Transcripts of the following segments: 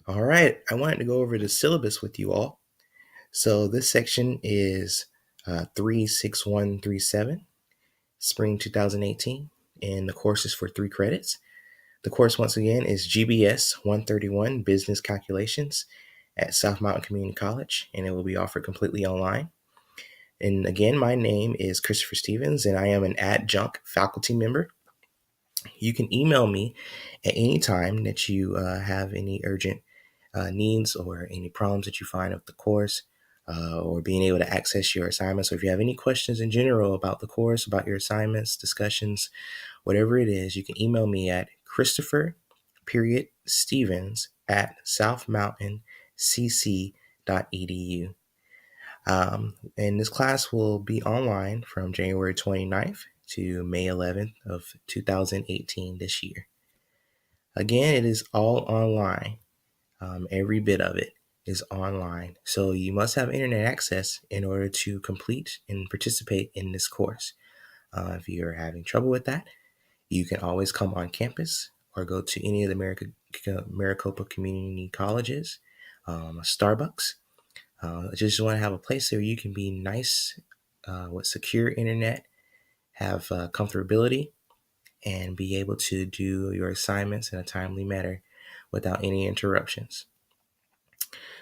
All right, I wanted to go over the syllabus with you all. So this section is 36137, spring 2018, and the course is for 3 credits. The course, once again, is GBS 131 Business Calculations at South Mountain Community College, and it will be offered completely online. And again, my name is Christopher Stevens, and I am an adjunct faculty member. You can email me at any time that you have any urgent needs or any problems that you find with the course, or being able to access your assignments. Or if you have any questions in general about the course, about your assignments, discussions, whatever it is, you can email me at Christopher.Stevens at southmountainCC.edu. And this class will be online from January 29th to May 11th of 2018 this year. Again, it is all online. Every bit of it is online. So you must have internet access in order to complete and participate in this course. If you're having trouble with that, you can always come on campus or go to any of the Maricopa community colleges, Starbucks. Just want to have a place where you can be nice with secure internet, have comfortability, and be able to do your assignments in a timely manner without any interruptions.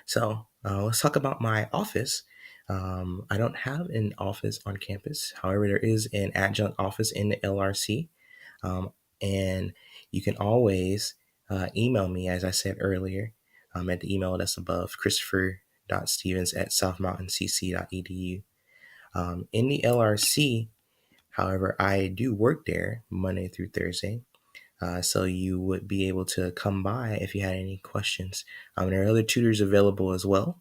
So let's talk about my office. I don't have an office on campus. However, there is an adjunct office in the LRC. And you can always email me, as I said earlier, at the email that's above, Christopher.Stevens at southmountaincc.edu. In the LRC, however, I do work there Monday through Thursday. So you would be able to come by if you had any questions. There are other tutors available as well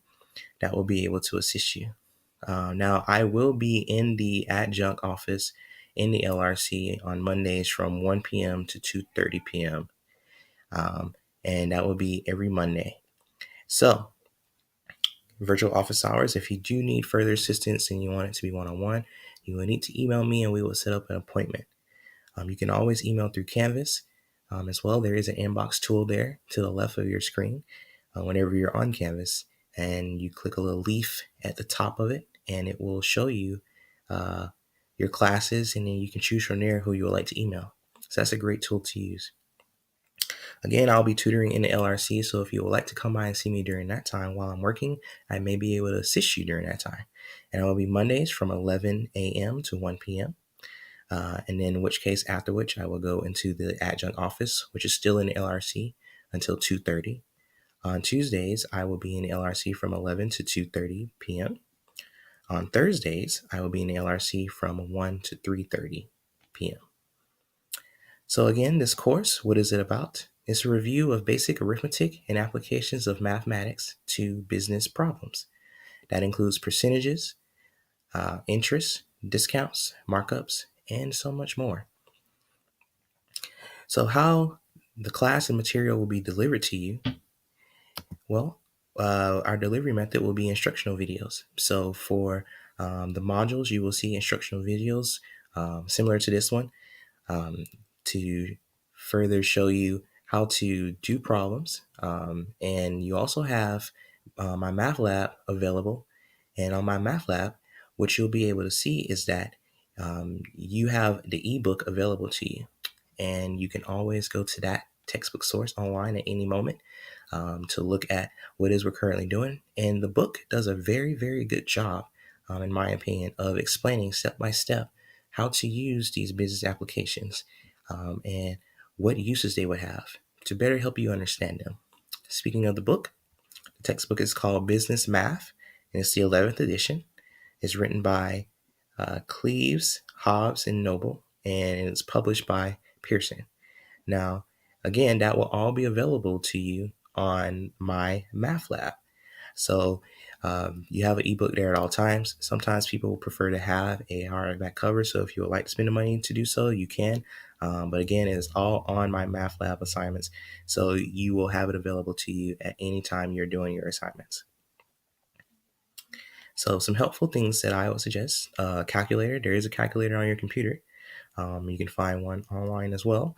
that will be able to assist you. Now, I will be in the adjunct office in the LRC on Mondays from 1 p.m. to 2:30 p.m. And that will be every Monday. So, virtual office hours, if you do need further assistance and you want it to be one-on-one, you will need to email me and we will set up an appointment. You can always email through Canvas as well. There is an inbox tool there to the left of your screen whenever you're on Canvas, and you click a little leaf at the top of it, and it will show you your classes, and then you can choose from there who you would like to email. So that's a great tool to use. Again, I'll be tutoring in the LRC, so if you would like to come by and see me during that time while I'm working, I may be able to assist you during that time. And it will be Mondays from 11 a.m. to 1 p.m. And then in which case, after which, I will go into the adjunct office, which is still in the LRC, until 2:30. On Tuesdays, I will be in the LRC from 11 to 2:30 p.m. On Thursdays, I will be in the LRC from 1 to 3:30 p.m. So again, this course, what is it about? It's a review of basic arithmetic and applications of mathematics to business problems. That includes percentages, interest, discounts, markups, and so much more. So how the class and material will be delivered to you? Well, our delivery method will be instructional videos. So for the modules, you will see instructional videos similar to this one to further show you how to do problems. And you also have my math lab available. And on my math lab, what you'll be able to see is that you have the ebook available to you. And you can always go to that textbook source online at any moment to look at what it is we're currently doing. And the book does a very, very good job, in my opinion, of explaining step by step how to use these business applications and what uses they would have to better help you understand them. Speaking of the book, the textbook is called Business Math, and it's the 11th edition. It's written by Cleves, Hobbs, and Noble, and it's published by Pearson. Now, again, that will all be available to you on my math lab. So you have an ebook there at all times. Sometimes people will prefer to have a hardback cover. So if you would like to spend the money to do so, you can. But again, it is all on my math lab assignments. So you will have it available to you at any time you're doing your assignments. So some helpful things that I would suggest, calculator. There is a calculator on your computer. You can find one online as well.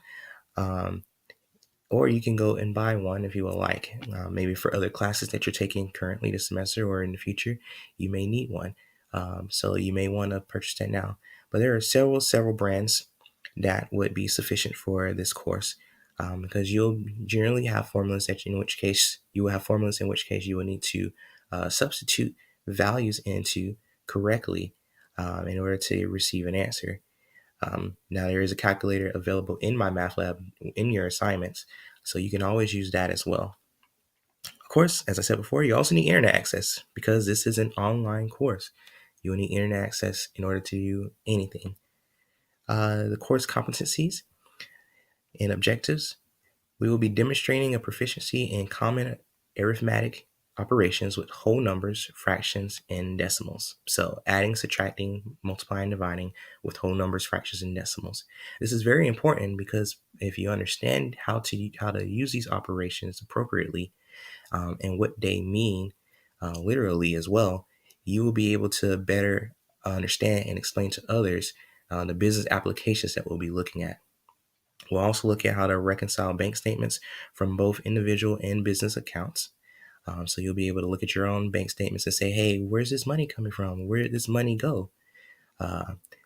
Or you can go and buy one if you would like. Maybe for other classes that you're taking currently this semester or in the future, you may need one. So you may want to purchase that now. But there are several brands that would be sufficient for this course, because you'll generally have formulas in which case you will have formulas in which case you will need to substitute values into correctly in order to receive an answer. Now, there is a calculator available in my math lab in your assignments, so you can always use that as well. Of course, as I said before, you also need internet access because this is an online course. You will need internet access in order to do anything. The course competencies and objectives. We will be demonstrating a proficiency in common arithmetic operations with whole numbers, fractions, and decimals. So adding, subtracting, multiplying, dividing with whole numbers, fractions, and decimals. This is very important because if you understand how to use these operations appropriately, and what they mean literally as well, you will be able to better understand and explain to others the business applications that we'll be looking at. We'll also look at how to reconcile bank statements from both individual and business accounts. So you'll be able to look at your own bank statements and say, hey, where's this money coming from? Where did this money go?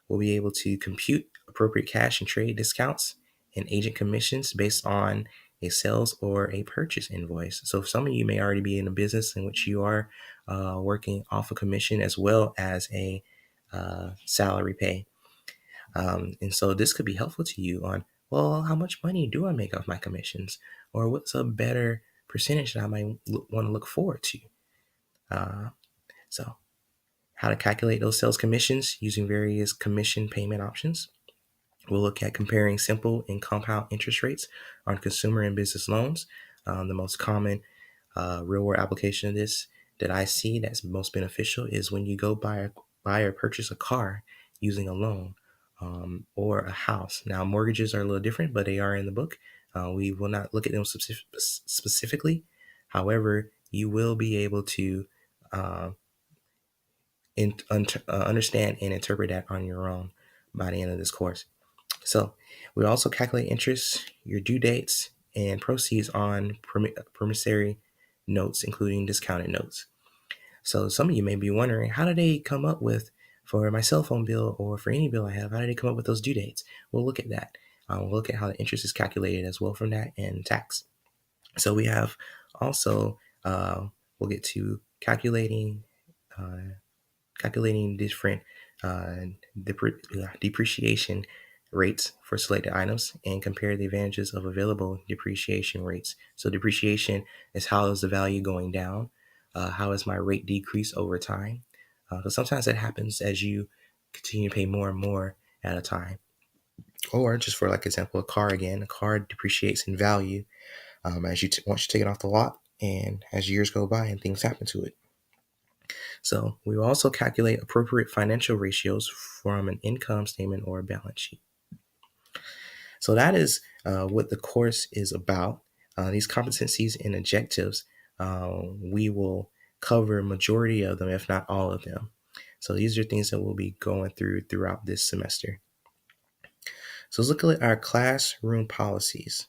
We'll be able to compute appropriate cash and trade discounts and agent commissions based on a sales or a purchase invoice. So some of you may already be in a business in which you are working off a commission as well as a salary pay. And so this could be helpful to you on, well, how much money do I make off my commissions? Or what's a better percentage that I might want to look forward to? So how to calculate those sales commissions using various commission payment options. We'll look at comparing simple and compound interest rates on consumer and business loans. The most common real world application of this that I see that's most beneficial is when you go buy or purchase a car using a loan, or a house. Now, mortgages are a little different, but they are in the book. We will not look at them specifically. However, you will be able to uh, understand and interpret that on your own by the end of this course. So we also calculate interest, your due dates, and proceeds on promissory notes, including discounted notes. So some of you may be wondering, how do they come up with, for my cell phone bill or for any bill I have, how do they come up with those due dates? We'll look at that. We'll look at how the interest is calculated as well from that, and tax. So we have also, we'll get to calculating different uh, depreciation rates for selected items and compare the advantages of available depreciation rates. So depreciation is how is the value going down? How is my rate decrease over time? Because sometimes that happens as you continue to pay more and more at a time. Or just for like example, a car depreciates in value as once you take it off the lot and as years go by and things happen to it. So we will also calculate appropriate financial ratios from an income statement or a balance sheet. So that is what the course is about. These competencies and objectives, we will cover majority of them, if not all of them. So these are things that we'll be going throughout this semester. So let's look at our classroom policies.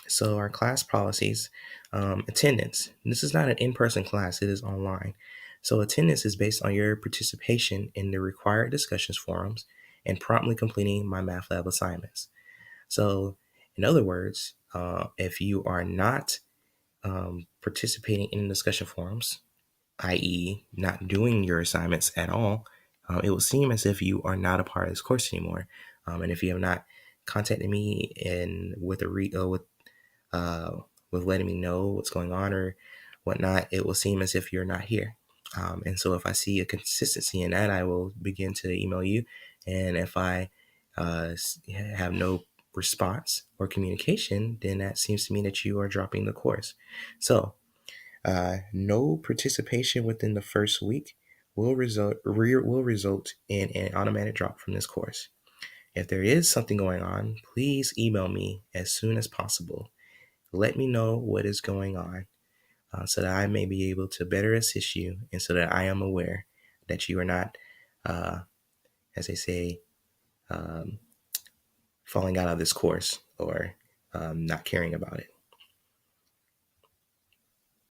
So our class policies, attendance. This is not an in-person class, it is online. So attendance is based on your participation in the required discussions forums and promptly completing my math lab assignments. So in other words, if you are not participating in discussion forums, i.e. not doing your assignments at all, it will seem as if you are not a part of this course anymore. And if you have not contacted me and with letting me know what's going on or whatnot, it will seem as if you're not here. And so if I see a consistency in that, I will begin to email you. And if I have no response or communication, then that seems to mean that you are dropping the course. So no participation within the first week will result in an automatic drop from this course. If there is something going on, please email me as soon as possible. Let me know what is going on so that I may be able to better assist you and so that I am aware that you are not, as they say, falling out of this course or not caring about it.